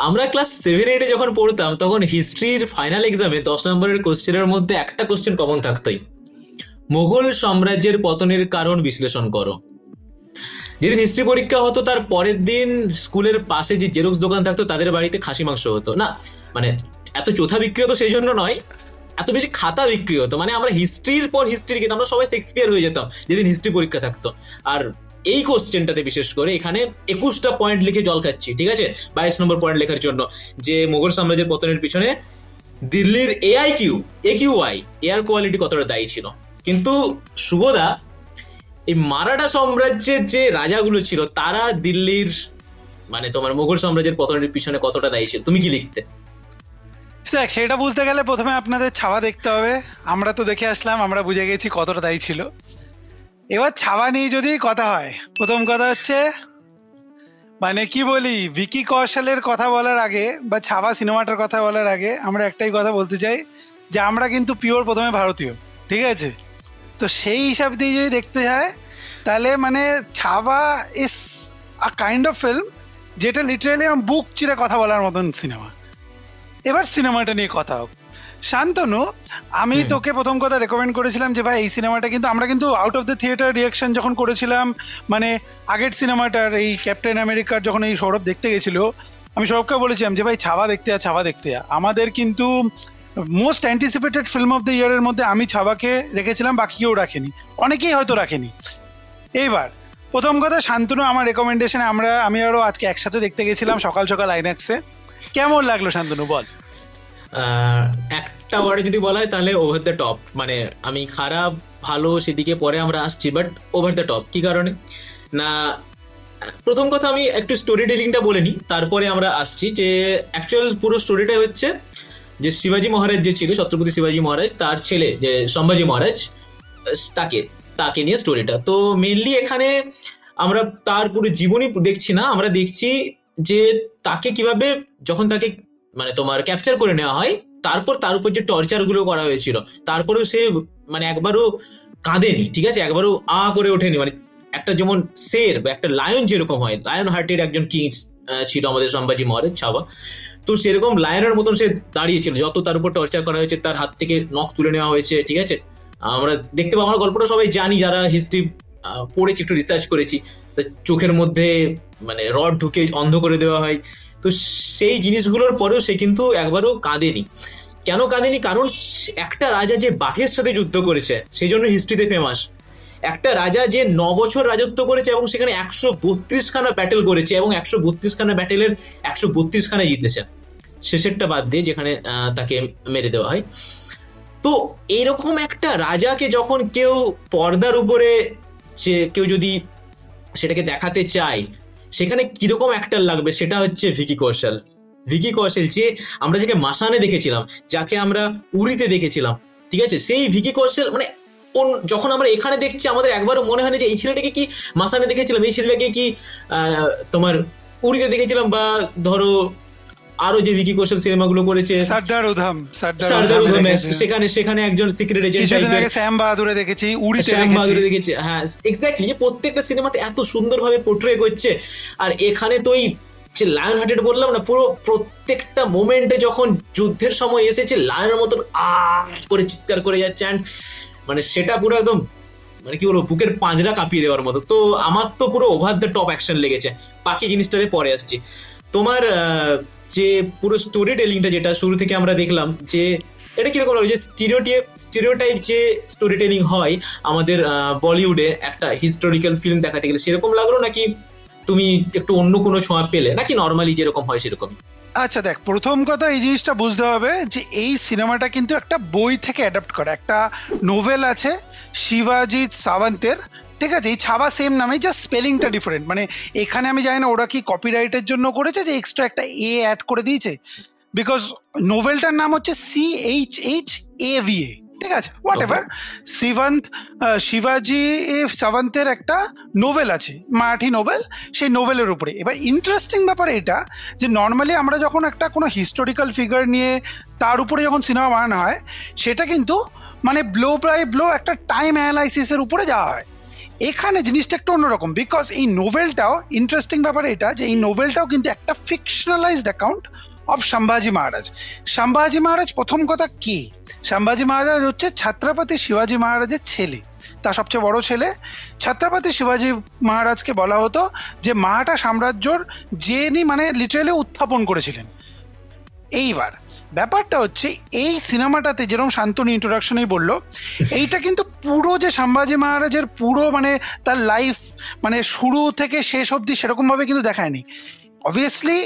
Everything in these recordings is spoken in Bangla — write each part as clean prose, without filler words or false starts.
আমরা ক্লাস 7-8 যখন পড়তাম তখন হিস্ট্রির ফাইনাল এক্সামে 10 নম্বরের কোশ্চেনের মধ্যে একটা কোশ্চেন কমন থাকতোই, মুঘল সাম্রাজ্যের পতনের কারণ বিশ্লেষণ করো। যেদিন হিস্ট্রি পরীক্ষা হতো তার পরের দিন স্কুলের পাশে যে জেরক্স দোকান থাকতো তাদের বাড়িতে খাসি মাংস হতো না, মানে এত চোথা বিক্রি হতো সেই জন্য নয়, এত বেশি খাতা বিক্রি হতো, মানে আমরা হিস্ট্রির পর হিস্ট্রি কিন্তু আমরা সবাই শেক্সপিয়ার হয়ে যেতাম যেদিন হিস্ট্রি পরীক্ষা থাকতো। আর এই কোশ্চেনটাতে বিশেষ করে এখানে 21টা পয়েন্ট লিখে জল খাচ্ছি, ঠিক আছে, 22 নম্বর পয়েন্ট লেখার জন্য, যে মুঘল সাম্রাজ্যের পতনের পিছনে দিল্লির AQI এয়ার কোয়ালিটি কতটা দায়ী ছিল। কিন্তু শুভদা, এই মারাঠা সাম্রাজ্যের যে রাজাগুলো ছিল তারা দিল্লির মানে তোমার মুঘল সাম্রাজ্যের পতনের পিছনে কতটা দায়ী ছিল, তুমি কি লিখতে? দেখ, সেটা বুঝতে গেলে প্রথমে আপনাদের ছাওয়া দেখতে হবে। আমরা তো দেখে আসলাম, আমরা বুঝে গেছি কতটা দায়ী ছিল। এবার ছাওয়া নিয়ে যদি কথা হয়, প্রথম কথা হচ্ছে মানে কি বলি, ভিকি কৌশলের কথা বলার আগে বা ছাওয়া সিনেমাটার কথা বলার আগে আমরা একটাই কথা বলতে চাই যে আমরা কিন্তু পিওর প্রথমে ভারতীয়, ঠিক আছে? তো সেই হিসাব দিয়ে যদি দেখতে হয় তাহলে মানে ছাওয়া is a kind of film যেটা লিটারালি বুক চিরে কথা বলার মতন সিনেমা। এবার সিনেমাটা নিয়ে কথা হোক। শান্তনু, আমি তোকে প্রথম কথা রেকমেন্ড করেছিলাম যে ভাই এই সিনেমাটা, কিন্তু আমরা কিন্তু out of the theatre reaction যখন করেছিলাম, মানে আগের সিনেমাটার এই ক্যাপ্টেন আমেরিকার যখন এই সৌরভ দেখতে গেছিল, আমি সৌরভকে বলেছিলাম যে ভাই ছাওয়া দেখতে যা। আমাদের কিন্তু most anticipated film of the ইয়ারের মধ্যে আমি ছাওয়াকে রেখেছিলাম, বাকি কেউ রাখেনি, অনেকেই হয়তো রাখেনি। এইবার প্রথম কথা, শান্তনু আমার রেকমেন্ডেশনে আমি আরো আজকে একসাথে দেখতে গেছিলাম সকাল সকাল আইনক্সে। কেমন লাগলো শান্তনু, বল? একটা ওয়ার্ডে যদি বলা হয় তাহলে ওভার দ্য টপ। মানে আমি খারাপ ভালো সেদিকে পরে আমরা আসছি, বাট ওভার দ্য টপ কি কারণে না, প্রথম কথা আমি একটু স্টোরি টেলিংটা বলে নিই, তারপরে আমরা আসছি যে অ্যাকচুয়াল পুরো স্টোরিটা হচ্ছে যে শিবাজি মহারাজ যে ছিল, ছত্রপতি শিবাজি মহারাজ, তার ছেলে যে সম্ভাজি মহারাজ, তাকে তাকে নিয়ে স্টোরিটা। তো মেনলি এখানে আমরা তার পুরো জীবনী দেখছি না, আমরা দেখছি যে তাকে কিভাবে যখন তাকে মানে তোমার ক্যাপচার করে নেওয়া হয়, তারপর তার উপর যে টর্চার গুলো করা হয়েছিল, তারপরেও সে মানে একবারও কাঁদেনি, ঠিক আছে, একবারও করে ওঠেনি। মানে একটা যেমন শের বা একটা লায়ন যেরকম হয়, লায়ন হার্টেড একজন কিং ছিল আমাদের সম্ভাজি মহারাজ ছাওয়া, তো সেরকম লায়নের মতন সে দাঁড়িয়েছিল। যত তার উপর টর্চার করা হয়েছে, তার হাত থেকে নখ তুলে নেওয়া হয়েছে, ঠিক আছে, আমরা দেখতে পাবো, আমরা গল্পটা সবাই জানি যারা হিস্ট্রি পড়েছি, একটু রিসার্চ করেছি। চোখের মধ্যে মানে রড ঢুকে অন্ধ করে দেওয়া হয়। তো সেই জিনিসগুলোর পরেও সে কিন্তু একবারও কাঁদেনি। কেন কাঁদেনি? কারণ একটা রাজা যে বাঘের সাথে যুদ্ধ করেছে সেই জন্য হিস্ট্রিতে ফেমাস। একটা রাজা যে 9 বছর রাজত্ব করেছে এবং সেখানে 132খানা ব্যাটেল করেছে এবং 132খানা ব্যাটেলের 132খানা জিতেছে, শেষেরটা বাদ দিয়ে যেখানে তাকে মেরে দেওয়া হয়। তো এরকম একটা রাজাকে যখন কেউ পর্দার উপরে কেউ যদি সেটাকে দেখাতে চায়, সেখানে কিরকম অ্যাক্টর লাগবে, সেটা হচ্ছে ভিকি কৌশল। যে আমরা যাকে মাসানে দেখেছিলাম, যাকে আমরা উরিতে দেখেছিলাম, ঠিক আছে, সেই ভিকি কৌশল মানে যখন আমরা এখানে দেখছি আমাদের একবারও মনে হয় না যে এই ছেলেটাকে কি মাসানে দেখেছিলাম, এই ছেলেটাকে কি তোমার উরিতে দেখেছিলাম, বা ধরো আরো যে ভিকি কৌশল সিনেমাগুলো করেছে, সর্দার উধম, সেখানে একজন সিক্রেট এজেন্ট টাইপের, শ্যাম বাহাদুরে দেখেছি, উড়িতে দেখেছি। হ্যাঁ, এক্স্যাক্টলি, যে প্রত্যেকটা সিনেমাতে এত সুন্দরভাবে পোর্ট্রে করছে। আর এখানে তো ওই যে লায়ন হার্টেড বললাম না, পুরো প্রত্যেকটা মোমেন্টে যখন যুদ্ধের সময় এসেছে লায়নের মতন করে চিৎকার করে যাচ্ছে, অ্যান্ড মানে সেটা পুরো একদম মানে কি বলবো, বুকের পাঁজরা কাঁপিয়ে দেওয়ার মতো। তো আমার তো পুরো ওভার দ্য টপ অ্যাকশন লেগেছে। বাকি জিনিসটাতে পরে আসছি। তোমার যে পুরো স্টোরি টেলিংটা যেটা শুরু থেকে আমরা দেখলাম, যে এটা কিরকম লাগলো, যে স্টিরিওটাইপ যে স্টোরি টেলিং হয় আমাদের বলিউডে একটা হিস্টোরিক্যাল ফিল্ম দেখাতে গেলে, সেরকম লাগলো নাকি তুমি একটু অন্য কোনো ছোঁয়া পেলে, নাকি নর্মালি যেরকম হয় সেরকমই? আচ্ছা দেখ, প্রথম কথা এই জিনিসটা বুঝতে হবে যে এই সিনেমাটা কিন্তু একটা বই থেকে অ্যাডাপ্ট করা। একটা নোভেল আছে শিবাজি সাওয়ান্তের, ঠিক আছে, এই ছাওয়া সেম নামে, জাস্ট স্পেলিংটা ডিফারেন্ট। মানে এখানে আমি জানি না ওরা কি কপিরাইটের জন্য করেছে যে এক্সট্রা একটা অ্যাড করে দিয়েছে, বিকজ নোভেলটার নাম হচ্ছে CHHAVA, ঠিক আছে, হোয়াট এভার। শিবাজি সাওয়ান্তের একটা নোভেল আছে, মারাঠি নোভেল, সেই নোভেলের উপরে। এবার ইন্টারেস্টিং ব্যাপার এটা যে নর্মালি আমরা যখন একটা কোনো হিস্টোরিক্যাল ফিগার নিয়ে তার উপরে যখন সিনেমা বানানো হয়, সেটা কিন্তু মানে ব্লো বাই ব্লো একটা টাইম অ্যানালাইসিসের উপরে যাওয়া হয়। এখানে জিনিসটা একটু অন্যরকম, বিকজ এই নোভেলটাও ইন্টারেস্টিং ব্যাপার এটা যে এই নোভেলটাও কিন্তু একটা ফিকশনালাইজড অ্যাকাউন্ট অফ সম্ভাজি মহারাজ। সম্ভাজি মহারাজ প্রথম কথা কি, সম্ভাজি মহারাজ হচ্ছে ছত্রপতি শিবাজি মহারাজের ছেলে, তার সবচেয়ে বড় ছেলে। ছত্রপতি শিবাজি মহারাজকে বলা হতো যে মারাঠা সাম্রাজ্যর যিনি মানে লিটারালি উত্থাপন করেছিলেন। এইবার ব্যাপারটা হচ্ছে এই সিনেমাটাতে যেরকম শান্তনু ইন্ট্রোডাকশনেই বললো, এইটা কিন্তু পুরো যে সম্ভাজি মহারাজের পুরো মানে তার লাইফ মানে শুরু থেকে শেষ অবধি সেরকম ভাবে কিন্তু দেখায়নি। অবভিয়াসলি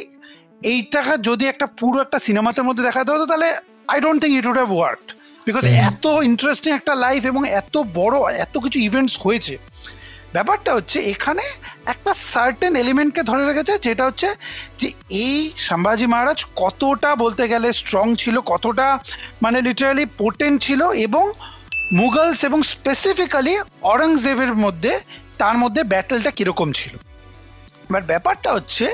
এইটা যদি একটা পুরো একটা সিনেমাতে মধ্যে দেখাতে হতো তাহলে I don't think it would have worked, because এত ইন্টারেস্টিং একটা লাইফ এবং এত বড় এত কিছু ইভেন্টস হয়েছে। ব্যাপারটা হচ্ছে এখানে একটা সার্টেন এলিমেন্টকে ধরে রেখেছে, যেটা হচ্ছে যে এই সম্ভাজি মহারাজ কতটা বলতে গেলে স্ট্রং ছিল, কতটা মানে লিটারালি পোটেন্ট ছিল, এবং মুঘলস এবং স্পেসিফিক্যালি অরঙ্গজেবের মধ্যে তার মধ্যে ব্যাটেলটা কিরকম ছিল। বাট ব্যাপারটা হচ্ছে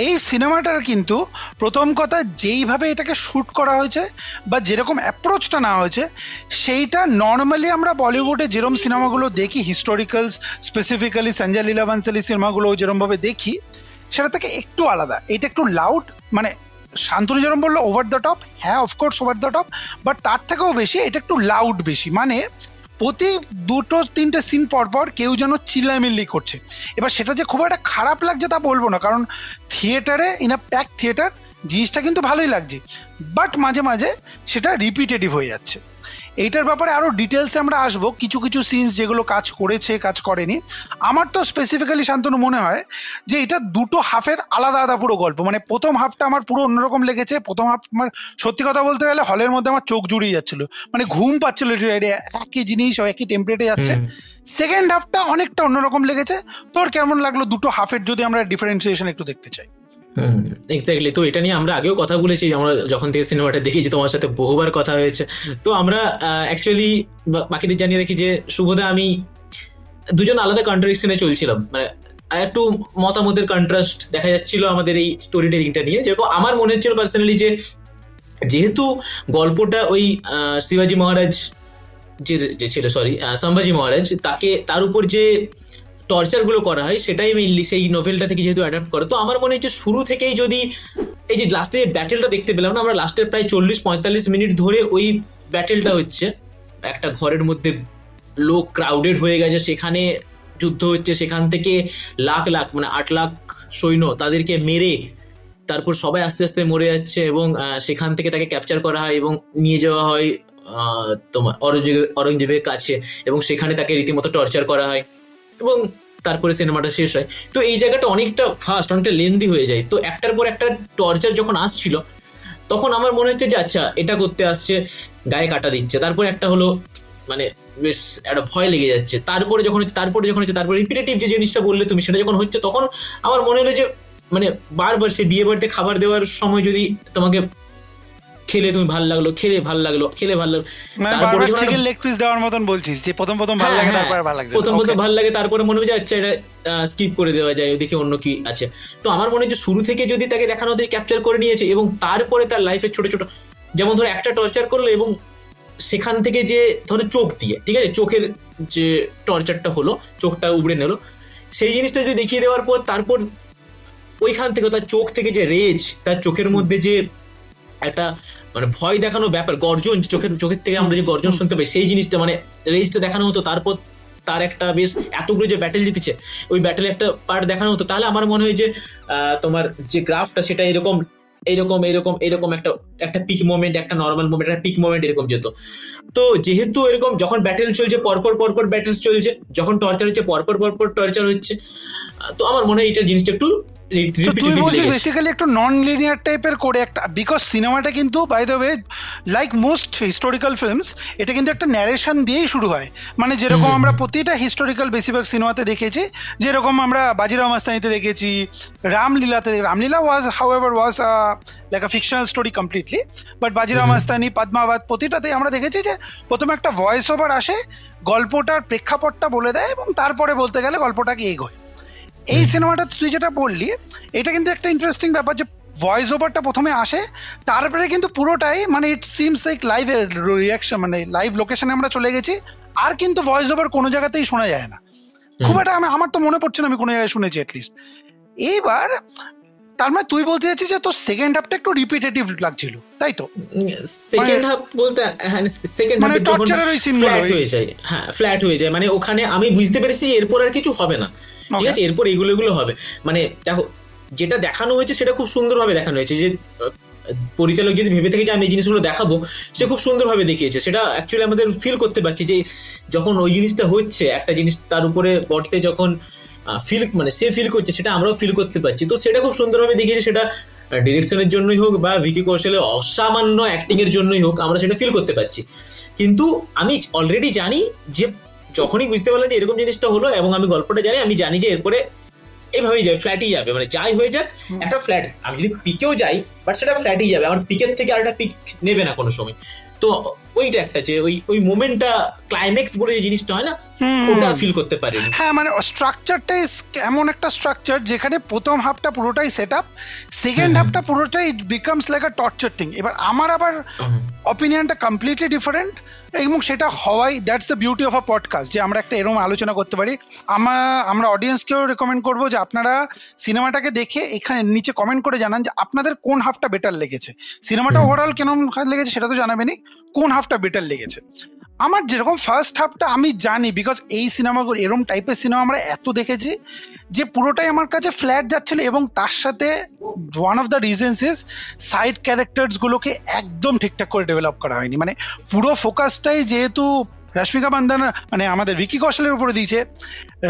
এই সিনেমাটার কিন্তু প্রথম কথা যেইভাবে এটাকে শ্যুট করা হয়েছে বা যেরকম অ্যাপ্রোচটা নেওয়া হয়েছে, সেইটা নর্মালি আমরা বলিউডে যেরকম সিনেমাগুলো দেখি হিস্টোরিক্যাল, স্পেসিফিক্যালি সঞ্জয় লীলা বানসালি সিনেমাগুলো যেরকমভাবে দেখি সেটা থেকে একটু আলাদা। এটা একটু লাউড, মানে শান্তনু যেরকম বললো ওভার দ্য টপ, হ্যাঁ of course over the top, but তার থেকেও বেশি এটা একটু লাউড বেশি, মানে প্রতি দুটো তিনটে সিন পর পর কেউ যেন চিল্লামিল্লি করছে। এবার সেটা যে খুব একটা খারাপ লাগছে তা বলবো না, কারণ থিয়েটারে ইন আ প্যাক থিয়েটার জিনিসটা কিন্তু ভালোই লাগছে, বাট মাঝে মাঝে সেটা রিপিটেটিভ হয়ে যাচ্ছে। এইটার ব্যাপারে আরো ডিটেলসে আমরা আসবো, কিছু কিছু সিনস যেগুলো কাজ করেছে কাজ করেনি। আমার তো স্পেসিফিক্যালি শান্তনু মনে হয় যে এটা দুটো হাফের আলাদা আলাদা পুরো গল্প। মানে প্রথম হাফটা আমার পুরো অন্যরকম লেগেছে, প্রথম হাফ আমার সত্যি কথা বলতে গেলে হলের মধ্যে আমার চোখ জুড়িয়ে যাচ্ছিল, মানে ঘুম পাচ্ছিল, একই জিনিস একই টেম্পারেটে যাচ্ছে। সেকেন্ড হাফটা অনেকটা অন্যরকম লেগেছে। তোর কেমন লাগলো দুটো হাফের যদি আমরা ডিফারেন্সিয়েশন একটু দেখতে চাই? এক্স্যাক্টলি, তো এটা নিয়ে আমরা আগেও কথা বলেছি, আমরা যখন থেকে সিনেমাটা দেখেছি তোমার সাথে বহুবার কথা হয়েছে। তো আমরা অ্যাকচুয়ালি বাকিদের জানিয়ে রাখি যে শুভদা আমি দুজন আলাদা কন্ট্রাডিকশনে চলছিলাম, মানে একটু মতামতের কন্ট্রাস্ট দেখা যাচ্ছিল আমাদের এই স্টোরি টেলিংটা নিয়ে। যেরকম আমার মনে হচ্ছিল পার্সোনালি যে যেহেতু গল্পটা ওই শিবাজি মহারাজ যে ছিল, সরি সম্ভাজি মহারাজ, তাকে তার উপর যে টর্চার গুলো করা হয় সেটাই মেইনলি সেই নোভেলটা থেকে যেহেতু অ্যাডাপ্ট করে, তো আমার মনে হচ্ছে শুরু থেকেই যদি এই যে লাস্টে ব্যাটেলটা দেখতে পেলাম না আমরা, লাস্টের প্রায় 40-45 মিনিট ধরে ওই ব্যাটেলটা হচ্ছে একটা ঘরের মধ্যে, লোক ক্রাউডেড হয়ে গেছে, সেখানে যুদ্ধ হচ্ছে, সেখান থেকে লাখ লাখ মানে 8 লাখ সৈন্য তাদেরকে মেরে তারপর সবাই আস্তে আস্তে মরে যাচ্ছে, এবং সেখান থেকে তাকে ক্যাপচার করা হয় এবং নিয়ে যাওয়া হয় তোমার অরঙ্গজেবের কাছে, এবং সেখানে তাকে রীতিমতো টর্চার করা হয়, এবং তারপরে সিনেমাটা শেষ হয়। তো এই জায়গাটা অনেকটা ফাস্ট, অনেকটা লেন্দি হয়ে যায়। তো একটার পর একটা টর্চার যখন আসছিল তখন আমার মনে হচ্ছে যে আচ্ছা এটা করতে আসছে, গায়ে কাটা দিচ্ছে, তারপরে একটা হলো মানে বেশ একটা ভয় লেগে যাচ্ছে, তারপরে যখন হচ্ছে তারপরে রিপিটেটিভ যে জিনিসটা বললে তুমি সেটা যখন হচ্ছে, তখন আমার মনে হলো যে মানে বারবার সে বিয়ে বাড়িতে খাবার দেওয়ার সময় যদি তোমাকে খেলে তুমি ভাল লাগলো, খেলে ভাল লাগলো, তারপরে চিকেন লেগ পিস দেওয়ার মতন বলছিস যে প্রথম ভালো লাগে তারপরে ভালো লাগছে, প্রথম ভালো লাগে তারপরে মনে হয় আচ্ছা এটা স্কিপ করে দেওয়া যায়, দেখি অন্য কি আছে। তো আমার মনে হয় যে শুরু থেকে যদি তাকে দেখানো হতো ক্যাপচার করে নিয়েছে, এবং তারপরে তার লাইফের ছোট ছোট, যেমন ধরো একটা টর্চার করলো এবং সেখান থেকে যে ধরো চোখ দিয়ে, ঠিক আছে, চোখের যে টর্চারটা হলো, চোখটা উবড়ে নিল, সেই জিনিসটা যদি দেখিয়ে দেওয়ার পর তারপর ওইখান থেকে তার চোখ থেকে যে রেজ, তার চোখের মধ্যে যে একটা মানে ভয় দেখানো ব্যাপার, গর্জন, চোখের থেকে আমরা যে গর্জন শুনতে পাই, সেই জিনিসটা মানে রেজটা দেখানো হতো, তারপর তার একটা বেশ এতগুলো যে ব্যাটেল জিতেছে ওই ব্যাটেলে একটা পার্ট দেখানো হতো, তাহলে আমার মনে হয় যে তোমার যে গ্রাফটা সেটা এরকম এইরকম এইরকম এরকম একটা একটা পিক মোমেন্ট, একটা নর্মাল মোমেন্ট, একটা পিক মোমেন্ট এরকম যেত। তো যেহেতু এরকম যখন ব্যাটেল চলছে পরপর ব্যাটেল চলছে, যখন টর্চার হচ্ছে পরপর টর্চার হচ্ছে, তো আমার মনে হয় এটা জিনিসটা একটু তুই বলছিস বেসিক্যালি একটু নন লিনিয়ার টাইপের করে একটা, বিকজ সিনেমাটা কিন্তু by the way like most historical films এটা কিন্তু একটা ন্যারেশন দিয়েই শুরু হয়। মানে যেরকম আমরা প্রতিটা হিস্টোরিক্যাল বেশিরভাগ সিনেমাতে দেখেছি, যেরকম আমরা বাজিরাও মাস্তানিতে দেখেছি, Ramleela was however was like a fictional story completely, but Bajirao Mastani, Padmaavat, প্রতিটাতেই আমরা দেখেছি যে প্রথমে একটা ভয়েস ওভার আসে, গল্পটার প্রেক্ষাপটটা বলে দেয় এবং তারপরে বলতে গেলে গল্পটাকে এগোয়। এই সিনেমাটা তুই যেটা বললি এটা কিন্তু একটা ইন্টারেস্টিং ব্যাপার যে ভয়েস ওভারটা প্রথমে আসে, তারপরে কিন্তু পুরোটাই মানে it seems like live reaction, মানে লাইভ লোকেশনে আমরা চলে গেছি, আর কিন্তু ভয়েস ওভার কোনো জায়গাতেই শোনা যায় না। খুব একটা আমার তো মনে পড়ছে না আমি কোনো জায়গায় শুনেছি অ্যাটলিস্ট। এইবার তার মানে তুই বলতে চাচ্ছিস যে তোর সেকেন্ড হাফটা একটু রিপিটেটিভ লাগছিল, তাই তো? সেকেন্ড হাফ বলতে, হ্যাঁ সেকেন্ড মানে হাফে যখন টর্চারের ওই সিনগুলো ফ্ল্যাট হয়ে যায়, হ্যাঁ ফ্ল্যাট হয়ে যায়, মানে ওখানে আমি বুঝতে পেরেছি এরপর আর কিছু হবে না, ঠিক আছে, এরপর এগুলো এগুলো হবে। মানে দেখো যেটা দেখানো হয়েছে সেটা খুব সুন্দরভাবে দেখানো হয়েছে, যে পরিচালক যদি ভেবে থাকে যে আমি এই জিনিসগুলো দেখাবো, সে খুব সুন্দরভাবে দেখিয়েছে, সেটা অ্যাকচুয়ালি আমাদের ফিল করতে পারছি যে যখন ওই জিনিসটা হচ্ছে, একটা জিনিস তার উপরে বডিতে যখন ফিল, মানে সে ফিল করছে, সেটা আমরাও ফিল করতে পারছি। তো সেটা খুব সুন্দরভাবে দেখিয়েছে, সেটা ডিরেকশনের জন্যই হোক বা ভিকি কৌশলের অসামান্য অ্যাক্টিং এর জন্যই হোক, আমরা সেটা ফিল করতে পারছি। কিন্তু আমি অলরেডি জানি যে যখনই বুঝতে পারলাম যে এরকম জিনিসটা হলো, এবং আমি গল্পটা জানি, আমি জানি যে এরপরে এইভাবেই যাবে, ফ্ল্যাটই যাবে, মানে যাই হয়ে যাক একটা ফ্ল্যাট, আমি যদি পিকেও যাই বাট সেটা ফ্ল্যাটই যাবে, আমার পিকের থেকে আরেকটা পিক নেবে না কোনো সময়। তো ওইটা একটা যে ওই ওই মোমেন্টটা, ক্লাইম্যাক্স বলে যে জিনিসটা হয় না, ওটা ফিল করতে পারিনি। হ্যাঁ মানে স্ট্রাকচারটাই এমন একটা স্ট্রাকচার যেখানে প্রথম হাফটা পুরোটাই সেট আপ, সেকেন্ড হাফটা পুরোটাই বিকামস লাইক আ টর্চার থিং। এবার আমার আবার অপিনিয়নটা কমপ্লিটলি ডিফারেন্ট, এবং সেটা হওয়াই that's the beauty of a podcast, যে আমরা একটা এরকম আলোচনা করতে পারি। আমরা অডিয়েন্সকেও রেকমেন্ড করবো যে আপনারা সিনেমাটাকে দেখে এখানে নিচে কমেন্ট করে জানান যে আপনাদের কোন হাফটা বেটার লেগেছে। সিনেমাটা ওভারঅল কেমন লেগেছে সেটা তো জানাবেনই, কোন হাফটা বেটার লেগেছে। আমার যেরকম ফার্স্ট হাফটা আমি জানি, বিকজ এই সিনেমাগুলো এরকম টাইপের সিনেমা আমরা এত দেখেছি যে পুরোটাই আমার কাছে ফ্ল্যাট যাচ্ছিল, এবং তার সাথে one of the reasons is side characters গুলোকে একদম ঠিকঠাক করে ডেভেলপ করা হয়নি। মানে পুরো ফোকাসটাই যেহেতু রশ্মিকা মান্দানা, মানে আমাদের ভিকি কৌশলের উপরে দিয়েছে,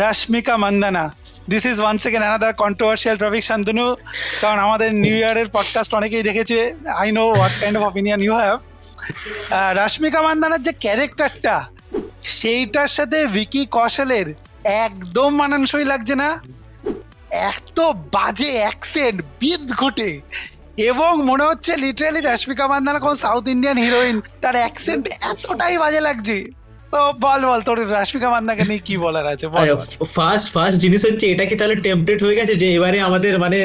Rashmika Mandanna, this is once again another controversial topic Shantanu, কারণ আমাদের নিউ ইয়ারের পডকাস্ট অনেকেই দেখেছে, I know what kind of opinion you have. Rashmika মান্দানার যে ক্যারেক্টারটা, সেইটার সাথে ভিকি কৌশলের একদম মানানসই লাগছে না, এত বাজে অ্যাকসেন্ট বিদ ঘটে, এবং মনে হচ্ছে লিটারালি রশ্মিকা মান্দানা কোন সাউথ ইন্ডিয়ান হিরোইন, তার অ্যাকসেন্ট এতটাই বাজে লাগছে। তো বল তোর রশ্মিকা মান্দানাকে নিয়ে কি বলার আছে? ফার্স্ট জিনিস হচ্ছে, এটা কি তাহলে টেমপ্লেট হয়ে গেছে যে এবারে আমাদের মানে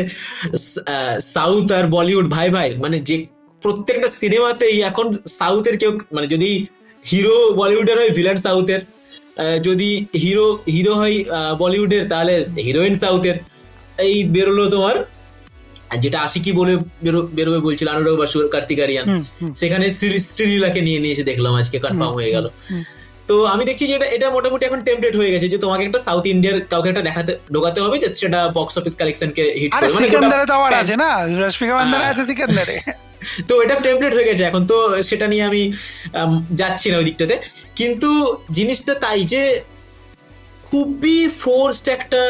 সাউথ আর বলিউড ভাই ভাই, মানে যে প্রত্যেকটা সিনেমাতেই এখন সাউথের কেউ, মানে যদি হিরো বলিউডের হয় ভিলেন সাউথের, যদি হিরো হয় বলিউডের তাহলে হিরোইন সাউথের। এই বেরোলো তোমার যেটা আশিকি বলে বেরোবে বলছিল অনুরাগ বাসু, কার্তিক আরিয়ান, সেখানে শ্রীলীলাকে নিয়ে নিয়েছে দেখলাম আজকে, কনফার্ম হয়ে গেল। তো আমি দেখছি যে এটা মোটামুটি এখন টেমপ্লেট হয়ে গেছে, যে তোমাকে একটা সাউথ ইন্ডিয়ার কাউকে একটা ঢোকাতে হবে, যে সেটা বক্স অফিস কালেকশনকে হিট করবে। সিকান্দারে তো আবার আছে না, রশ্মিকা মান্দানা আছে সিকান্দারে। তো এটা টেমপ্লেট হয়ে গেছে এখন, তো সেটা নিয়ে আমি যাচ্ছি না ওই দিকটাতে। কিন্তু জিনিসটা তাই যে খুবই ফোর্সড একটা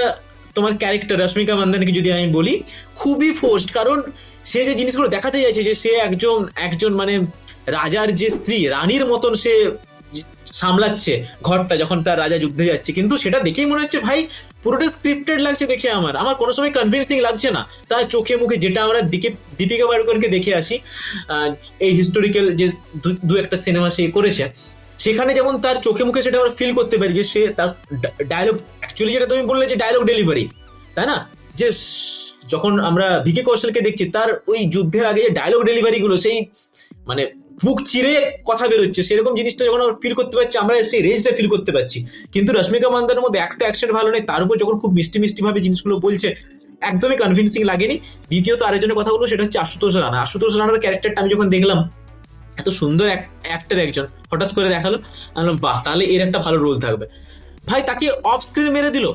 তোমার ক্যারেক্টার রশ্মিকা মান্দানাকে যদি আমি বলি, খুবই ফোর্সড, কারণ সে যে জিনিসগুলো দেখাতে চাইছে যে সে একজন মানে রাজার যে স্ত্রী, রানীর মতন সে সামলাচ্ছে ঘরটা যখন তার রাজা যুদ্ধে যাচ্ছে, কিন্তু সেটা দেখেই মনে হচ্ছে ভাই পুরোটা স্ক্রিপ্টেড লাগছে দেখে, আমার কোনো সময় কনভিন্সিং লাগছে না। তার চোখে মুখে যেটা আমরা দীপিকা পাড়ুকোনকে দেখে আসি এই হিস্টোরিক্যাল যে দু একটা সিনেমা সে করেছে, সেখানে যেমন তার চোখে মুখে সেটা আমরা ফিল করতে পারি যে সে তার ডায়লগ, অ্যাকচুয়ালি যেটা তুমি বললে যে ডায়লগ ডেলিভারি, তাই না, যে যখন আমরা ভিকি কৌশলকে দেখছি তার ওই যুদ্ধের আগে যে ডায়লগ ডেলিভারি গুলো, সেই মানে বুক চিরে কথা বেরোচ্ছে, সেরকম জিনিসটা যখন আমরা ফিল করতে পারছি, আমরা সেই রেঞ্জটা ফিল করতে পারছি। কিন্তু রশ্মিকা মান্দানার মধ্যে এক তো অ্যাকশন ভালো নেই, তার উপর যখন খুব মিষ্টি মিষ্টি ভাবে জিনিসগুলো বলছে, একদমই কনভিন্সিং লাগেনি। দ্বিতীয়ত আরেকজনের কথা বলবো, সেটা হচ্ছে আশুতোষ রানার ক্যারেক্টারটা আমি যখন দেখলাম, এত সুন্দর অ্যাক্টর একজন, হঠাৎ করে দেখালো, আমি বাহ তাহলে এর একটা ভালো রোল থাকবে। ভাই তাকে অফ স্ক্রিন মেরে দিল,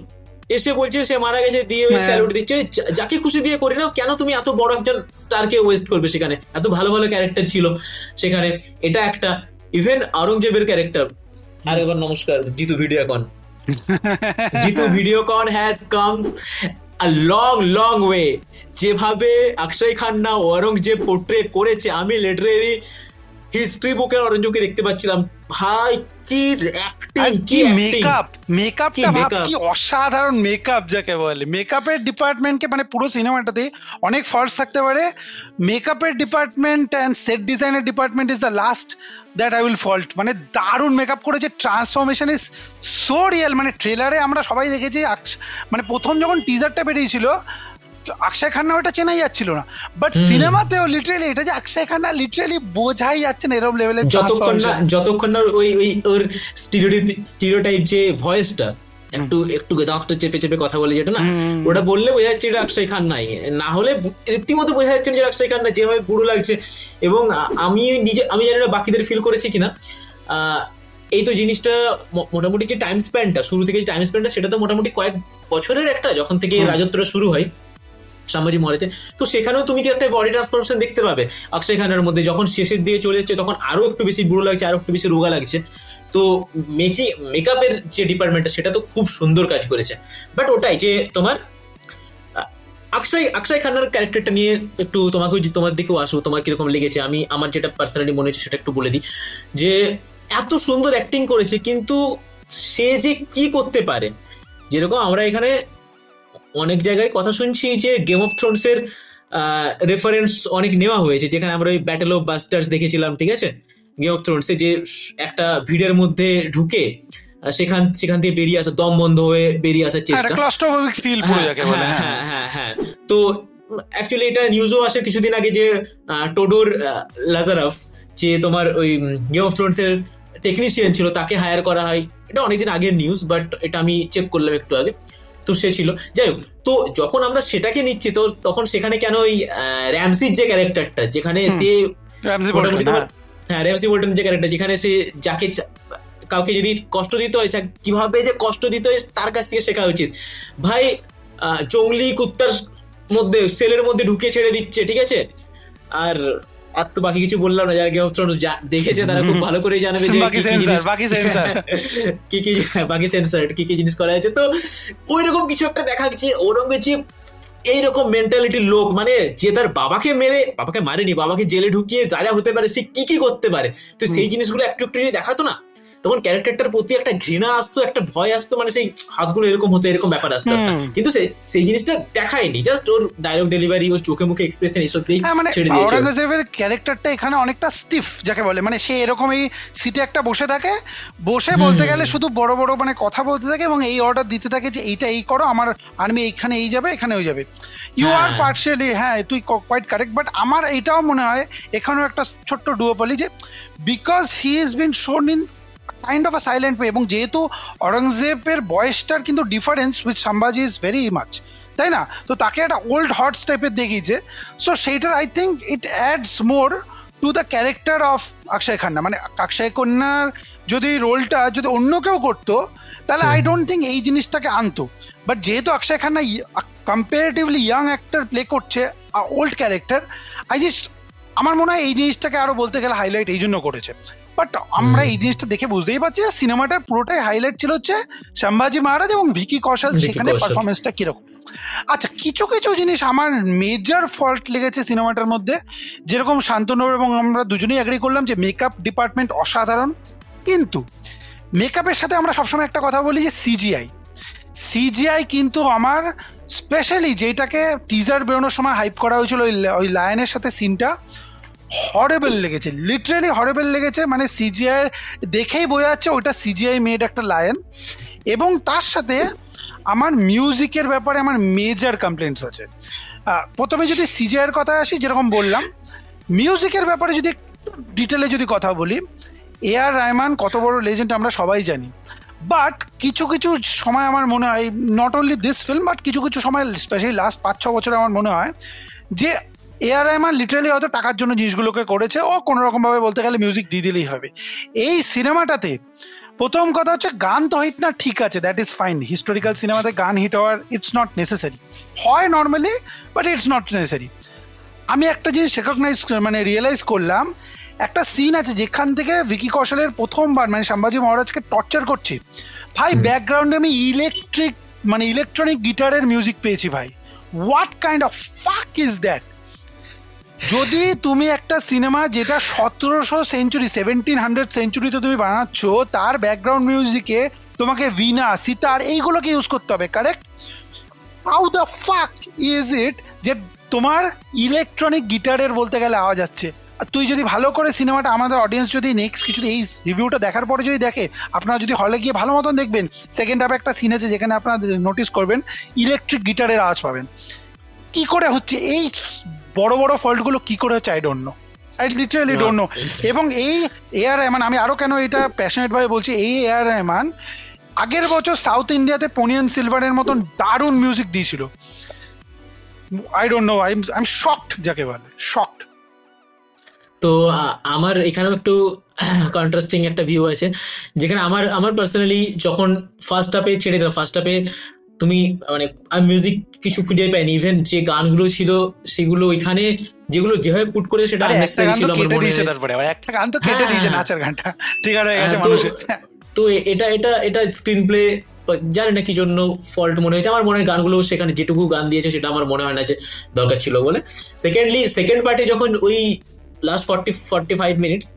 এসে বলছে সে মারা গেছে, দিয়ে ওই স্যালুট দিচ্ছে, যাকে খুশি দিয়ে করি না কেন, তুমি এত বড় একজন স্টারকে ওয়েস্ট করবে, সেখানে এত ভালো ভালো ক্যারেক্টার ছিল সেখানে। এটা একটা, ইভেন অরঙ্গজেবের ক্যারেক্টার, আরেকবার নমস্কার Jitu Videocon has come a long way. যেভাবে অক্ষয় খান্না অরঙ্গজেব পোর্ট্রে করেছে, আমি লিটারেলি হিস্ট্রি বুকের অরঞ্জকে দেখতে পাচ্ছিলাম। ভাই কি অ্যাক্টিং, কি মেকআপটা ভাব, কি অসাধারণ মেকআপ যাকে বলে। মেকআপের ডিপার্টমেন্টকে, মানে পুরো সিনেমাটাতে অনেক ফল্টস থাকতে পারে, মেকআপের ডিপার্টমেন্ট অ্যান্ড সেট ডিজাইনের department is the last that I will fault. মানে দারুণ মেকআপ করেছে, ট্রান্সফরমেশন ইজ সো রিয়েল। মানে ট্রেলারে আমরা সবাই দেখেছি, মানে প্রথম যখন টিজারটা বেরিয়েছিল অক্ষয় খান্না ওটা চেনাই যাচ্ছিল না, বাট সিনেমাতেও লিটারালি এটা যে অক্ষয় খান্না লিটারালি বোঝাই যাচ্ছে না এরকম লেভেলের, যতক্ষণ না ওই ওর স্টিরিওটাইপ যে ভয়েসটা, একটু একটু দাঁতটা চেপে চেপে কথা বলে, যেটা না, ওটা বললে বোঝা যাচ্ছে এটা অক্ষয় খান নাই, না হলে রীতিমতো বোঝা যাচ্ছে না যে অক্ষয় খান না, যেভাবে বুড়ো লাগছে। এবং আমি জানি না বাকিদের ফিল করেছি কিনা, এই তো জিনিসটা মোটামুটি যে টাইম স্প্যানটা, শুরু থেকে যে টাইম স্প্যানটা, সেটা তো মোটামুটি কয়েক বছরের একটা, যখন থেকে রাজত্বটা শুরু হয় সম্ভাজি মহারাজের। তো সেখানেও তুমি কি একটা বডি ট্রান্সফরমেশন দেখতে পাবে অক্ষয় খানের মধ্যে, যখন শেষের দিকে চলে এসছে তখন আরো একটু বেশি বুড়ো লাগছে, আরো একটু বেশি রোগা লাগছে। তো মেকআপের যে ডিপার্টমেন্টটা সেটা তো খুব সুন্দর কাজ করেছে। বাট ওটাই যে তোমার অক্ষয় খান্নার ক্যারেক্টারটা নিয়ে একটু তোমার দিকেও আসবো, তোমার কিরকম লেগেছে। আমি আমার যেটা পার্সোনালি মনে হচ্ছে সেটা একটু বলে দিই, যে এত সুন্দর অ্যাক্টিং করেছে, কিন্তু সে যে কি করতে পারে, যেরকম আমরা এখানে অনেক জায়গায় কথা শুনছি যে গেম অফ থ্রোনস এর রেফারেন্স অনেক নেওয়া হয়েছে, যেখানে আমরা ওই ব্যাটেল অফ বাস্টার্স দেখেছিলাম, ঠিক আছে, গেম অফ থ্রোনস এ যে একটা ভিড়ের মধ্যে ঢুকে সেখান থেকে বেরিয়ে আসা, দম বন্ধ হয়ে বেরিয়ে আসার চেষ্টা, ক্লস্ট্রোফোবিক ফিল পুরো যাকে বলে। হ্যাঁ হ্যাঁ হ্যাঁ। তো অ্যাকচুয়ালি এটা নিউজও আসে কিছুদিন আগে যে টোডোর লাজারফ, যে তোমার ওই গেম অফ থ্রোনস এর টেকনিশিয়ান ছিল, তাকে হায়ার করা হয়। এটা অনেকদিন আগের নিউজ, বাট এটা আমি চেক করলাম একটু আগে। তো সে ছিল, যাই হোক। তো যখন আমরা সেটাকে নিচ্ছি, তো তখন সেখানে কেন ওই র্যামসির যে ক্যারেক্টারটা, যেখানে সে মোটামুটি তোমার, হ্যাঁ র্যামসি বোল্টন যে ক্যারেক্টার, যেখানে সে যাকে কাউকে যদি কষ্ট দিতে হয়, কিভাবে যে কষ্ট দিতে হয় তার কাছ থেকে শেখা উচিত। ভাই জঙ্গলি কুত্তার মধ্যে, সেলের মধ্যে ঢুকে ছেড়ে দিচ্ছে, ঠিক আছে। আর আর তো বাকি কিছু বললাম না, যারা গেম অফ থ্রোনস দেখেছে তারা খুব ভালো করে জানবে যে বাকি সেন্সার কি কি জিনিস করা হয়েছে। তো ওই রকম কিছু একটা দেখা গেছে, ওরকম যে এইরকম মেন্টালিটির লোক, মানে যে তার বাবাকে মারেনি, বাবাকে জেলে ঢুকিয়ে যা যা হতে পারে, সে কি কি করতে পারে। তো সেই জিনিসগুলো একটু একটু যদি দেখাতো না, তখন ক্যারেক্টারটার প্রতি একটা ঘৃণা আসতো, একটা ভয় আসতো, মানে সেই হাতগুলো এরকম হতো, এরকম ব্যাপার আসতো। কিন্তু সেই জিনিসটা দেখায়নি, জাস্ট ওর ডায়লগ ডেলিভারি, ওর চোখে মুখে এক্সপ্রেশন, এসব দিয়ে ছেড়ে দিয়েছে। আওরঙ্গজেবের ক্যারেক্টারটা এখানে অনেকটা স্টিফ যাকে বলে, মানে সে এরকম এই সিটে একটা বসে থাকে, বসে বলতে গেলে শুধু বড় বড় মানে কথা বলতে থাকে, এবং এই অর্ডার দিতে থাকে যে এইটা এই করো, আমার আর্মি এইখানে এই যাবে, এখানে ওই যাবে। ইউ আর পার্শিয়ালি, হ্যাঁ তুই কোয়াইট কারেক্ট। বাট আমার এইটাও মনে হয় এখানেও একটা ছোট্ট ডুওপলি, যে বিকজ হি ইজ বিন শোন in kind of a silent way, এবং যেহেতু অরঙ্গজেবের বয়সটার কিন্তু difference with Sambhaji is very much, তাই না? তো তাকে একটা ওল্ড হর্স টাইপের দেখিয়েছে। সো সেইটার I think it adds more to the character of Akshaye Khanna. মানে অক্ষয় খান্নার যদি রোলটা যদি অন্য কেউ করতো, তাহলে আই ডোন্ট থিঙ্ক এই জিনিসটাকে আনতো। বাট যেহেতু Akshaye Khanna comparatively young actor play করছে ওল্ড ক্যারেক্টার, আমার মনে হয় এই জিনিসটাকে আরো বলতে গেলে হাইলাইট এই জন্য করেছে। বাট আমরা এই জিনিসটা দেখে বুঝতেই পারছি যে সিনেমাটার পুরোটাই হাইলাইট ছিল হচ্ছে সম্ভাজি মহারাজ এবং ভিকি কৌশল, সেখানে পারফরমেন্সটা কিরকম। আচ্ছা, কিছু কিছু জিনিস আমার মেজর ফল্ট লেগেছে সিনেমাটার মধ্যে, যেরকম শান্তনু এবং আমরা দুজনেই এগ্রি করলাম যে মেকআপ ডিপার্টমেন্ট অসাধারণ। কিন্তু মেকআপের সাথে আমরা সবসময় একটা কথা বলি যে সিজিআই কিন্তু আমার স্পেশালি যেটাকে টিজার বেরোনোর সময় হাইপ করা হয়েছিল ওই লায়নের সাথে সিনটা, হরেবল লেগেছে, লিটারালি হরেবল লেগেছে। মানে সিজিআই দেখেই বোঝা যাচ্ছে ওইটা সিজিআই মেড একটা লায়ন। এবং তার সাথে আমার মিউজিকের ব্যাপারে আমার মেজর কমপ্লেন্টস আছে। প্রথমে যদি সিজিআই এর কথা আসি, যেরকম বললাম, মিউজিকের ব্যাপারে যদি একটু ডিটেলে যদি কথা বলি, এ আর রহমান কত বড় লেজেন্ড আমরা সবাই জানি। বাট কিছু কিছু সময় আমার মনে হয়, not only this film, but কিছু কিছু সময় স্পেশালি লাস্ট 5-6 বছরে আমার মনে হয় যে এ আর রহমান লিটারালি হয়তো টাকার জন্য জিনিসগুলোকে করেছে, ও কোনো রকম ভাবে বলতে গেলে মিউজিক দিয়ে দিলেই হবে। এই সিনেমাটাতে প্রথম কথা হচ্ছে গান তো হিট না, ঠিক আছে, দ্যাট ইজ ফাইন। হিস্টোরিক্যাল সিনেমাতে গান হিট হওয়ার ইটস নট নেসেসারি, হয় normally, but it's not necessary. আমি একটা জিনিস রিয়েলাইজ করলাম, একটা সিন আছে যেখান থেকে ভিকি কৌশলের প্রথমবার মানে সম্ভাজি মহারাজকে টর্চার করছে, ভাই ব্যাকগ্রাউন্ডে আমি ইলেকট্রনিক গিটারের মিউজিক পেয়েছি। ভাই, what kind of fuck is that? যদি তুমি একটা সিনেমা যেটা 1700 সেঞ্চুরিতে তুমি বানাচ্ছ, তার ব্যাকগ্রাউন্ড মিউজিকে তোমাকে ভিনা, সিতার এইগুলোকে ইউজ করতে হবে, correct? How the fuck is it যে তোমার ইলেকট্রনিক গিটারের বলতে গেলে আওয়াজ আসছে? তুই যদি ভালো করে সিনেমাটা, আমাদের অডিয়েন্স যদি নেক্সট কিছু এই রিভিউটা দেখার পরে যদি দেখে, আপনারা যদি হলে গিয়ে ভালো মতন দেখবেন, সেকেন্ড হাফে একটা সিন আছে যেখানে আপনারা নোটিস করবেন ইলেকট্রিক গিটারের আওয়াজ পাবেন। কি করে হচ্ছে এই বড় বড় ফল্টগুলো, কি করে হচ্ছে? I literally don't know. এবং এই এ আর রহমান, আমি আরো কেন এটা প্যাশনেট ভাবে বলছি, এই এ আর রহমান আগের বছর সাউথ ইন্ডিয়াতে পোনিয়ান সিলভারের মতন দারুণ মিউজিক দিয়েছিল। I don't no, I am shocked, যাকে বলে শকড। তো আমার এখানেও একটু কন্ট্রাস্টিং একটা ভিউ আছে, যেখানে আমার আমার পার্সোনালি যখন ফার্স্ট হাফে ছেড়ে দিলাম, ফার্স্ট হাফে তুমি মানে আমি মিউজিক কিছু খুঁজে পাইনি, ইভেন যে গানগুলো ছিল সেগুলো ওইখানে যেগুলো যেভাবে পুট করে সেটা আরে একটা আননেসেসারি গান তো ছিল আমার কেটে মনে দিয়েছে, হয়। তারপরে আবার একটা গান তো হ্যাঁ কেটে হ্যাঁ দিয়েছে, হ্যাঁ। নাচের গানটা ট্রিগার হয়ে হ্যাঁ, গেছে তো মানুষের। তো এটা এটা এটা স্ক্রিন প্লে জানি না কি জন্য ফল্ট মনে হয়েছে, আমার মনে হয় গানগুলো সেখানে যেটুকু গান দিয়েছে সেটা আমার মনে হয় না যে দরকার ছিল বলে। সেকেন্ডলি সেকেন্ড পার্টে যখন ওই লাস্ট 45 মিনিটস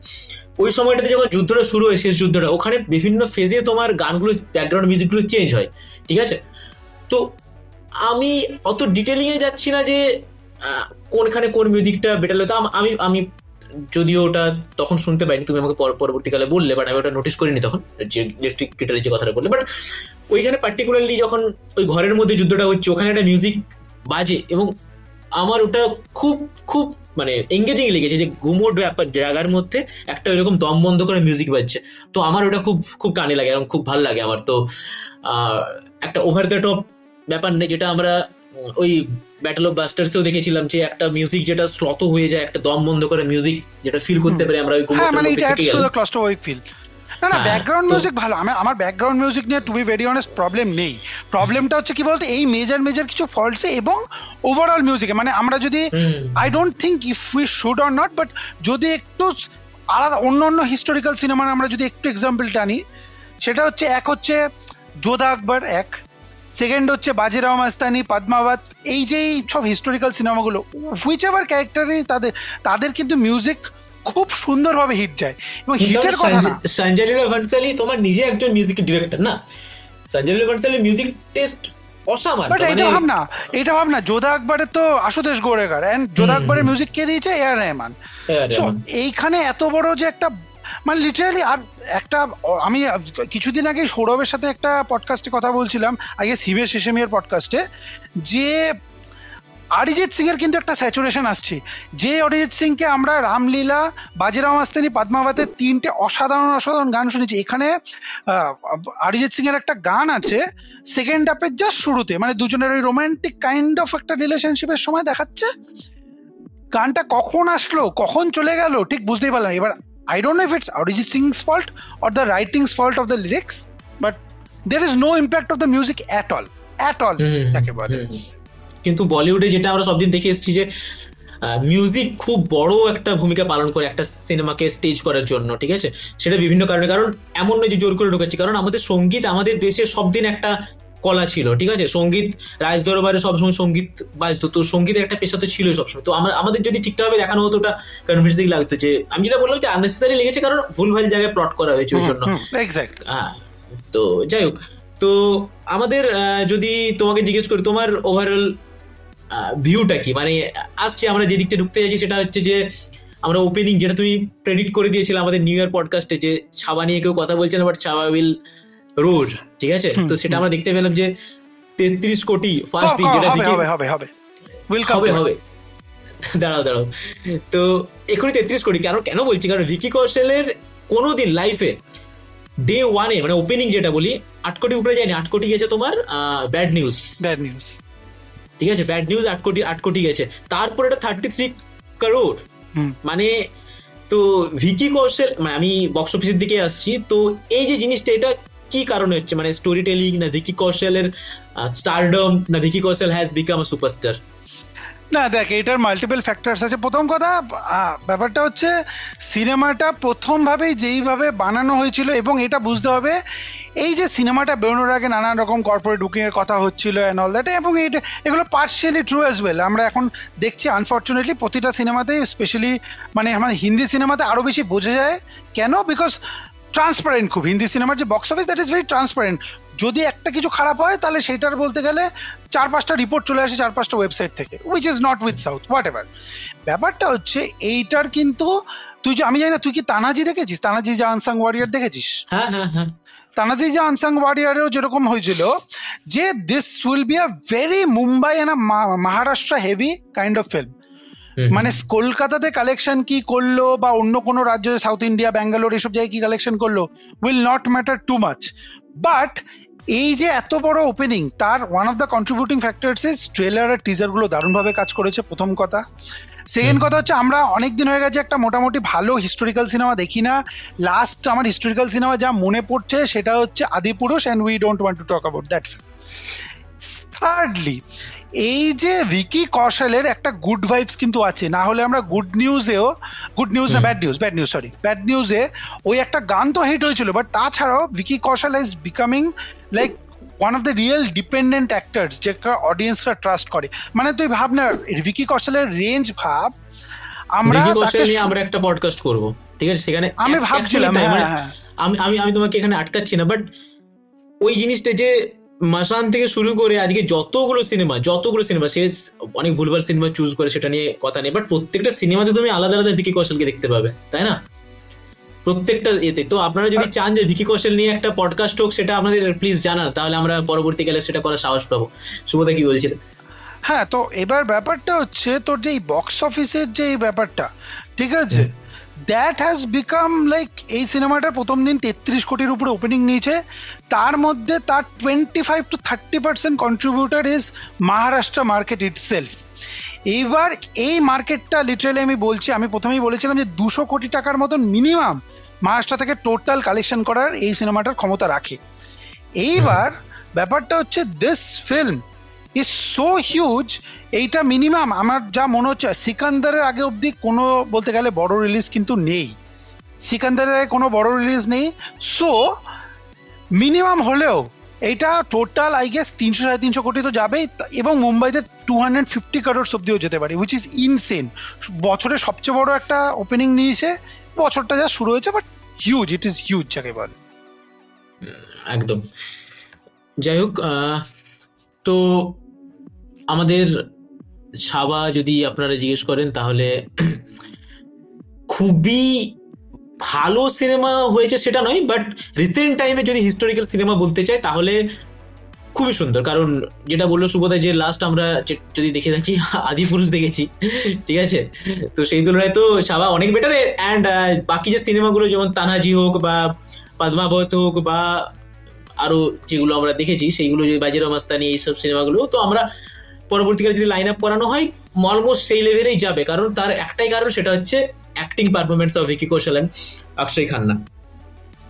ওই সময়টাতে যখন যুদ্ধটা শুরু হয়, শেষ যুদ্ধটা, ওখানে বিভিন্ন ফেজে তোমার গানগুলো ব্যাকগ্রাউন্ড মিউজিকগুলো চেঞ্জ হয়, ঠিক আছে? তো আমি অত ডিটেলিং এ যাচ্ছি না যে কোনখানে কোন মিউজিকটা বেটার হতো। আমি আমি যদিও ওটা তখন শুনতে পাইনি, তুমি আমাকে পরবর্তীকালে বললে, বাট আমি ওটা নোটিস করিনি তখন, যে ইলেকট্রিক গিটারের যে কথাটা বললে। বাট ওইখানে পার্টিকুলারলি যখন ওই ঘরের মধ্যে যুদ্ধটা হচ্ছে, ওখানে একটা মিউজিক বাজে এবং আমার ওটা খুব খুব মানে এঙ্গেজিং লেগেছে, যে গুমোট ব্যাপার জায়গার মধ্যে একটা এরকম দম বন্ধ করে মিউজিক বাজছে। তো আমার ওটা খুব খুব কানে লাগে এবং খুব ভালো লাগে আমার। তো একটা ওভার দ্য টপ ব্যাপার নেই, যেটা আমরা ওই ব্যাটল অফ বাস্টার্সেও দেখেছিলাম, যে একটা মিউজিক যেটা শ্লথ হয়ে যায়, একটা দম বন্ধ করে মিউজিক যেটা ফিল করতে পারি আমরা ওই হ্যাঁ গুমোটের মানে মধ্যে ইট থেকে অ্যাডস টু গেলাম। The claustrophobic feel. না না, হ্যাঁ, ব্যাকগ্রাউন্ড তো মিউজিক ভালো। আমার ব্যাকগ্রাউন্ড মিউজিক নিয়ে to be very honest problem নেই। প্রবলেমটা হচ্ছে কি বলতে, এই মেজর মেজর কিছু ফল্টসে এবং ওভারঅল মিউজিকে, মানে আমরা যদি, I don't think if we should or not, but যদি একটু আলাদা অন্য অন্য হিস্টোরিক্যাল সিনেমার আমরা যদি একটু এক্সাম্পল টানি, সেটা হচ্ছে এক হচ্ছে যোধা আকবর, এক সেকেন্ড হচ্ছে বাজিরাও মাস্তানি, পদ্মাবত, এই যে সব হিস্টোরিক্যাল সিনেমাগুলো, হুইচ এভার ক্যারেক্টারই তাদের তাদের কিন্তু মিউজিক খুব সুন্দরভাবে হিট যায়। এবং হিটের কথা না, সঞ্জয় লীলা ভানসালি তোমার নিজে একজন মিউজিক ডিরেক্টর না? সঞ্জয় লীলা ভানসালির মিউজিক টেস্ট অসামান্য, বাট মানে এটা ভাবনা যোধা আকবরের তো আশুতোষ গোরেকার, এন্ড যোধা আকবরের মিউজিক কে দিয়েছে? এ আর রহমান। সো এইখানে এত বড় যে একটা, মানে লিটারালি, আর একটা, আমি কিছুদিন আগে সৌরভের সাথে একটা পডকাস্টে কথা বলছিলাম, আগে শিবের শেষেমিয়ার পডকাস্টে, যে অরিজিৎ সিং এর কিন্তু একটা স্যাচুরেশন আসছে। যে অরিজিৎ সিংকে আমরা রামলীলা, বাজিরাও মাস্তানি, পদ্মাবতের তিনটে অসাধারণ অসাধারণ গান শুনেছি, এখানে অরিজিৎ সিং এর একটা গান আছে সেকেন্ড হাফের জাস্ট শুরুতে, মানে দুজনের ওই রোমান্টিক কাইন্ড অফ একটা রিলেশনশিপের সময় দেখাচ্ছে, গানটা কখন আসলো কখন চলে গেল ঠিক বুঝতেই পারলাম। এবার I don't know if it's Arijit Singh's fault or the writing's fault of the lyrics, but there is no impact of the music at all তাকে বলে। কিন্তু বলিউডে যেটা আমরা সবদিন দেখে এসেছি, যে মিউজিক খুব বড় একটা ভূমিকা পালন করে একটা সিনেমাকে স্টেজ করার জন্য, ঠিক আছে? সেটা বিভিন্ন কারণে, কারণ এমন নয় যে জোর করে ঢুকাচ্ছি, কারণ আমাদের সঙ্গীত আমাদের দেশে সব দিন একটা কলা ছিল, ঠিক আছে? সঙ্গীত রাজ দরবারে সবসময় সঙ্গীত বাজতো, তো সঙ্গীতের একটা পেশা তো ছিল সবসময়। তো আমাদের যদি ঠিকঠাকভাবে দেখানো হতো, ওটা কনভিন্সিং লাগতো। যে আমি যেটা বললাম যে আননেসেসারি লেগেছে, কারণ ভুলভাল জায়গায় প্লট করা হয়েছে ওই জন্য। এক্স্যাক্ট। হ্যাঁ, তো যাই হোক, তো আমাদের যদি তোমাকে জিজ্ঞেস করি তোমার ওভারঅল ভিউটা কি, মানে আসছে আমরা যে দিকটা ঢুকতে যাচ্ছি সেটা হচ্ছে যে আমরা ওপেনিং যেটা তুমি প্রেডিক্ট করে দিয়েছিলে আমাদের নিউ ইয়ার পডকাস্টে, যে ছাবা নিয়ে কেউ কথা বলছে না, বাট ছাবা উইল রোড, ঠিক আছে? তো সেটা আমরা দেখতে পেলাম যে 33 কোটি ফার্স্ট দিন, যেটা হবে হবে দাঁড়াও দাঁড়াও, তো এখনই 33 কোটি। কেন বলছি, কারণ ভিকি কৌশলের কোনোদিন লাইফে ডে ওয়ানে, মানে ওপেনিং যেটা বলি, 8 কোটি উপরে যায়নি, 8 কোটি গেছে তোমার ব্যাড নিউজ, ঠিক আছে? ব্যাড নিউজ 8 কোটি গেছে, তারপর এটা 33 করোড়, মানে তো ভিকি কৌশল, মানে আমি বক্স অফিসের দিকে আসছি, তো এই যে জিনিসটা, এটা কি কারণে হচ্ছে? মানে স্টোরি টেলিং, না ভিকি কৌশলের স্টারডম, না ভিকি কৌশল হ্যাজ বিকাম আ সুপারস্টার? না দেখ, এটার মাল্টিপল ফ্যাক্টরস আছে। প্রথম কথা, ব্যাপারটা হচ্ছে সিনেমাটা প্রথম ভাবেই যেইভাবে বানানো হয়েছিল, এবং এটা বুঝতে হবে, এই যে সিনেমাটা বেরোনোর আগে নানান রকম কর্পোরেট বুকিং এর কথা হচ্ছিল এন্ড অল দ্যাট, এবং এগুলো পার্শিয়ালি ট্রু অ্যাজ ওয়েল। আমরা এখন দেখছি আনফর্চুনেটলি প্রতিটা সিনেমাতেই, স্পেশালি মানে আমাদের হিন্দি সিনেমাতে আরো বেশি বোঝা যায়। কেন? বিকজ ট্রান্সপারেন্ট খুব, হিন্দি সিনেমার যে box office, that is very transparent. যদি একটা কিছু খারাপ হয়, তাহলে সেটার বলতে গেলে 4-5টা রিপোর্ট চলে আসে 4-5টা ওয়েবসাইট থেকে, which is not with south, what ever. ব্যাপারটা হচ্ছে এইটার কিন্তু, আমি জানি না তুই কি তানাজি দেখেছিস? তানাজি দ্য আনসাং ওয়ারিয়র দেখেছিস? হ্যাঁ হ্যাঁ হ্যাঁ। তানাজি দ্য আনসাং ওয়ারিয়রেও যেরকম হয়েছিল, যে this will be a very Mumbai and Maharashtra heavy kind of film. মানে কলকাতাতে কালেকশন কি করলো, বা অন্য কোনো রাজ্যে, সাউথ ইন্ডিয়া, ব্যাঙ্গালোর, এসব জায়গায় কি কালেকশন করলো, will not matter too much, but এই যে এত বড় ওপেনিং, তার one of the contributing factors is trailer আর টিজার গুলো দারুণভাবে কাজ করেছে, প্রথম কথা। সেকেন্ড কথা হচ্ছে আমরা অনেকদিন হয়ে গেছে একটা মোটামুটি ভালো হিস্টোরিক্যাল সিনেমা দেখি না। লাস্ট আমার হিস্টোরিক্যাল সিনেমা যা মনে পড়ছে সেটা হচ্ছে আদিপুরুষ, and we don't want to talk about that. Thirdly, এই যে ভিকি কৌশলের একটা গুড ভাইবস কিন্তু আছে, না হলে আমরা গুড নিউজ না ব্যাড নিউজে ওই একটা গান তো হিট হয়েছিল, বাট তাছাড়াও ভিকি কৌশল is becoming like one of the real dependent actors, যেটা অডিয়েন্সরা ট্রাস্ট করে। মানে তুই ভাব না, ভিকি কৌশলের রেঞ্জ ভাব। আমরা আমরা একটা পডকাস্ট করব, ঠিক আছে? সেখানে আমি ভাবছিলাম, আমি তোমাকে এখানে আটকাচ্ছি না, বাট ওই জিনিসটা যে মাসান থেকে শুরু করে আজকে যতগুলো সিনেমা সে অনেক ভুলভাল সিনেমা চুজ করে, সেটা নিয়ে কথা নেই, বাট প্রত্যেকটা সিনেমাতে তুমি আলাদা আলাদা ভিকি কৌশলকে দেখতে পাবে, তাই না? প্রত্যেকটা এতে। তো আপনারা যদি চান যে ভিকি কৌশল নিয়ে একটা পডকাস্ট হোক, সেটা আপনাদের প্লিজ জানান, তাহলে আমরা পরবর্তীকালে সেটা করার সাহস পাবো। শুভদা কি বলছিলেন? হ্যাঁ, তো এবার ব্যাপারটা হচ্ছে তোর যে বক্স অফিসের যে ব্যাপারটা, ঠিক আছে, দ্যাট হ্যাজ বিকাম লাইক, এই সিনেমাটার প্রথম দিন 33 কোটির উপরে ওপেনিং নিয়েছে, তার মধ্যে তার 25 to 30% contributor is Maharashtra market itself. এইবার এই মার্কেটটা লিটারালি আমি বলছি, আমি প্রথমেই বলেছিলাম যে 200 কোটি টাকার মতন মিনিমাম মহারাষ্ট্র থেকে টোটাল কালেকশন করার এই সিনেমাটার ক্ষমতা রাখে। এইবার ব্যাপারটা হচ্ছে this film is so huge, এইটা মিনিমাম আমার যা মনে হচ্ছে সিকান্দারের আগে অবধি কোনো বলতে গেলে বড় রিলিজ কিন্তু নেই, সিকান্দারের আগে কোনো বড় রিলিজ নেই। সো মিনিমাম হলেও এইটা টোটাল আই গেস 300-350 কোটি তো যাবেই, এবং মুম্বাইতে 250 crores অব্দিও যেতে পারে, উইচ ইজ ইনসেন। বছরের সবচেয়ে বড় একটা ওপেনিং নিয়েছে, বছরটা যা শুরু হয়েছে, but huge, it is huge যাকে বলে। একদম। যাই হোক, তো আমাদের ছাবা যদি আপনারা জিজ্ঞেস করেন, তাহলে খুবই ভালো সিনেমা হয়েছে সেটা নয়, বাট রিসেন্ট টাইমে যদি হিস্টোরিক্যাল সিনেমা বলতে চাই তাহলে খুবই সুন্দর। কারণ যেটা বললো সুবোধা, যে লাস্ট আমরা যদি দেখে থাকি আদিপুরুষ দেখেছি, ঠিক আছে, তো সেই তুলনায় তো ছাবা অনেক বেটার। অ্যান্ড বাকি যে সিনেমাগুলো যেমন তানাজি হোক বা পদ্মাবত হোক বা আরো যেগুলো আমরা দেখেছি, সেইগুলো যে বাজিরাও মাস্তানি, এইসব সিনেমাগুলো তো আমরা পরবর্তীকালে যদি লাইন আপ করানো হয় অলমোস্ট সেই লেভেলেই যাবে। কারণ তার একটাই কারণ, সেটা হচ্ছে অ্যাক্টিং পারফরমেন্স অফ ভিকি কৌশল এন্ড অক্ষয় খান্না।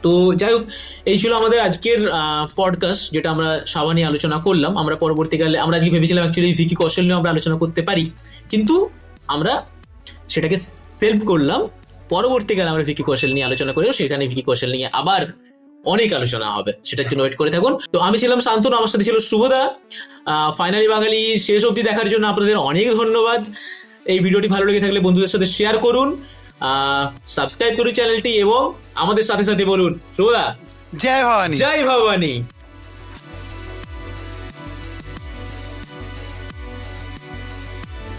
তো যাই হোক, এই ছিল আমাদের আজকের পডকাস্ট, যেটা আমরা ছাবা নিয়ে আলোচনা করলাম। আমরা পরবর্তীকালে আমরা আজকে ভেবেছিলাম অ্যাকচুয়ালি ভিকি কৌশল নিয়ে আমরা আলোচনা করতে পারি, কিন্তু আমরা সেটাকে সেলফ করলাম। পরবর্তীকালে আমরা ভিকি কৌশল নিয়ে আলোচনা করেও সেখানে ভিকি কৌশল নিয়ে আবার অনেক আলোচনা হবে, সেটার জন্য ওয়েট করে থাকুন। তো আমি ছিলাম শান্তনু, আমার সাথে ছিল শুভদা। ফাইনালি বাঙালি শেষ অবধি দেখার জন্য আপনাদের অনেক ধন্যবাদ। এই ভিডিওটি ভালো লেগে থাকলে বন্ধুদের সাথে শেয়ার করুন, সাবস্ক্রাইব করুন চ্যানেলটি, এবং আমাদের সাথে সাথে বলুন শুভদা, জয় ভবানী। জয় ভবানী।